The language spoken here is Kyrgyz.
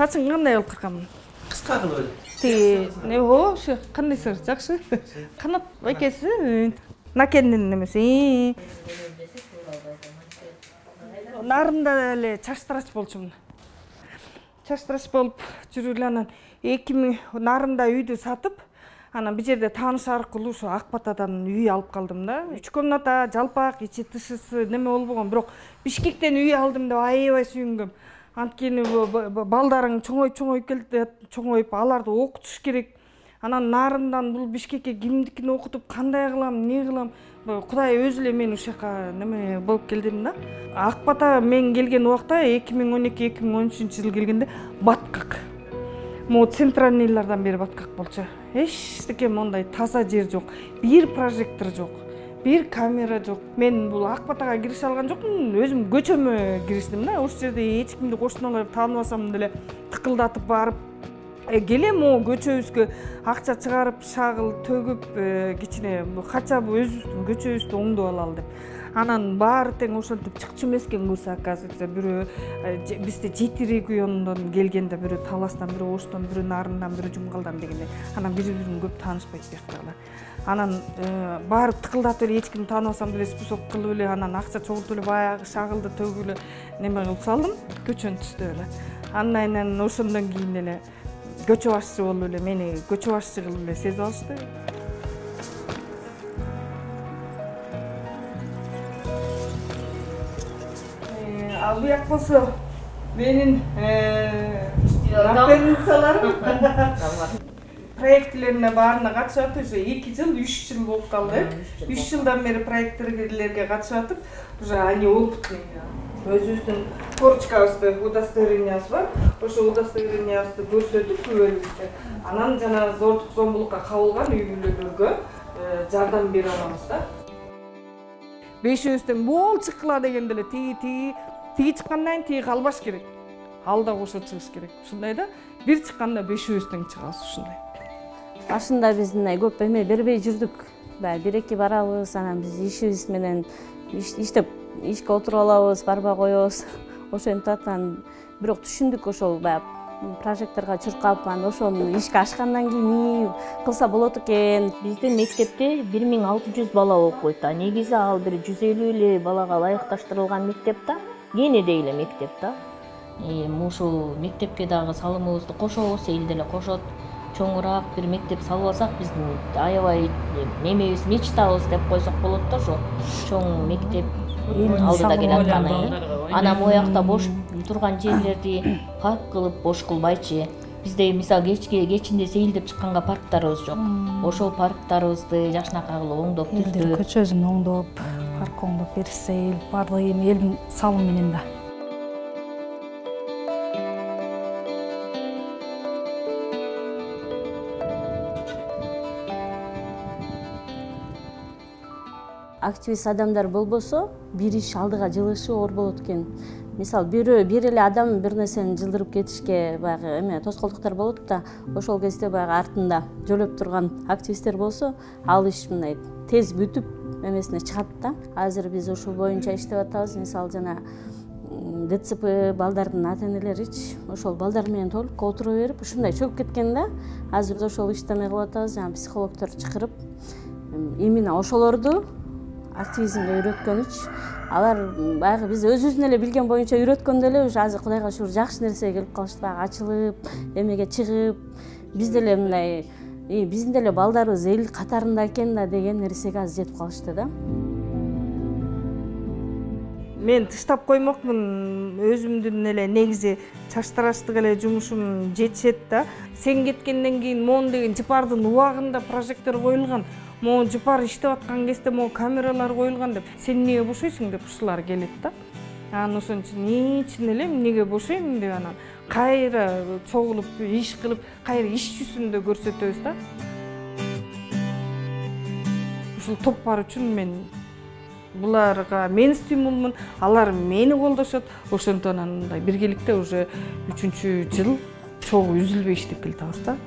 Saçың кандай кылып кыркамын? Кыска кылып эле. Не ошо кандай сыр? Жакшы. Канат байкеси. Накендин немеси. Нарында эле чачтырач болчумун. Чачтырач болуп жүрүп эле анан 2000 нарында үйдү сатып, анан бир жерде тааныш аркылуу ошо Акбатадан үй алып калдым да. 3 комната, жалпак, ичи тышысы неме болбогон, бирок Бишкектен үй алдым деп аябай сүйүнгөм. Анткени балдарың чоңоюп келди, чоңоюп аларды окутуш керек. Анан нарындан бул Бишкекке кимдикини окутуп, кандай кылам, не кылам? Кудай өзү эле мени ушака неме болуп келдим да. Акбата мен келген убакта 2012-2013 жыл келгенде баткак. Мо центральныйлардан бери баткак болчу. Эчтеке мондай таза жер жок. Бир прожектор жок. Бир камера жок. Мен бул Акбатага кирише алган жокмун, өзүм көчөмө кириштим да. Ошол жерде эч кимди кошуналар тааныбасам деле тыкылдатып барып келем, о көчөбүзгө акча чыгарып, шагыл төгүп, кичине хотя бы өзүбүздүн көчөбүздү оңдоп алалы деп. Анан баары тең ошентип чыкчу эмес экен көрсө, оказывается, бирөө бизде 7 региондон келгенде, бирөө Таластан, бирөө Оштон, бирөө Нарындан, бирөө Жумгалдан дегенде, анан бири-бирин көп таанышпайт бияктагылар. Анан барып тыкылдатып эле, эч кимди тааныбасам деле спусок кылып эле, анан акча чогултуп эле, баягы шагылды төгүп эле неме кылып салдым, көчөнү түстөп эле. Андан ошондон кийин эле көчө башчы болуп эле, мени көчө башчы кылып эле сезип алышты. Ал бияк болсо менин напарницаларым проектлерине баарына катышып атып, уже 2 жыл, 3 жыл болуп калды. 3 жылдан бери проекттергелерге катышып атып, уже они опытный. Өзүбүздүн корочкабызды, удостоверениябыз бар. Ошо удостоверениябызды көрсөтүп, күбөлүбүздө. Анан жана зордук зомбулукка кабылган үй бүлөлөргө жардам бере алабыз да. Бешөөбүздөн бол чыккыла дегенде эле тиги чыккандан кийин тиги калбаш керек. Ал да кошо чыгыш керек. Ушундай да, бир чыкканда бешөөбүздөн чыгабыз ушундай. Башында биз көп эме бербей жүрдүк. Баягы 1-2 барабыз, анан биз ишибиз менен иштеп ишке отуруп алабыз, барбай коебуз. Ошентип аткан, бирок түшүндүк ошол баягы прожекторго чуркап, анан ошону ишке ашкандан кийин эмне кылса болот экен. Биздин мектепте 1600 бала окуйт. Негизи ал бир 150 эле балага ылайыкташтырылган мектеп да, кенеде эле мектеп да. Ушул мектепке дагы салымыбызды кошобуз, эл деле кошот. Чоңураак бир мектеп салып алсак, биздин аябай немебиз, мечтабыз деп койсок болот да, ошо чоң мектеп алдыда келатканы. Анан моякта бош турган жерлерди парк кылып бош кылбайчы. Бизде мисалы кечинде сейилдеп чыкканга парктарыбыз жок. Ошол парктарыбызды жакшынакай кылып оңдоп түздүк. Көчөсүн оңдоп, парк оңдоп берсе, бардыгы элдин салымы менен да. Активист адамдар болбосо, бир иш алдыга жылышы оор болот экен. Мисалы, бир эле адам бир нерсени жылдырып кетишке баягы эме тоскоолдуктар болот да, ошол кезде баягы артында жөлөп турган активисттер болсо, ал иш мындай тез бүтүп эмесине чыгат да. Азыр биз ошол боюнча иштеп атабыз. Мисалы, жана ДЦП балдардын ата-энелеричи ошол балдар менен толук отура берип, ушундай чөгүп кеткен да. Азыр ошол иштеме кылып атабыз, жана психологдор чакырып, именно ошолорду активизмге үйрөткөнүч. Алар баягы биз өзүбүздүн эле билген боюнча үйрөткөндө эле уже азыр Кудайга шүгүр жакшы нерсеге келип калышты, баягы ачылып, эмеге чыгып, биз деле мындай биздин деле балдарыбыз эл катарында экен да деген нерсеге азыр жетип калышты да. Мен тыштап коймокмун, өзүмдүн эле негизи чачтыраштык эле жумушум жетишет да. Сен кеткенден кийин моун деген жыпардын убагында прожектор коюлган. Мо жыпар иштеп аткан кезде мо камералар коюлган деп, сен эмнеге бошойсуң деп ушулар келет да. Анан ошон үчүн ичин эле эмнеге бошойм деп анан кайра чогулуп иш кылып, кайра иш жүзүндө көрсөтөбүз да. Ушул топ бар үчүн мен буларга мен стимулмун, алар мени колдошот. Ошондон анан мындай биргеликте уже 3-жыл чогуу үзүлбөй иштеп келатабыз да.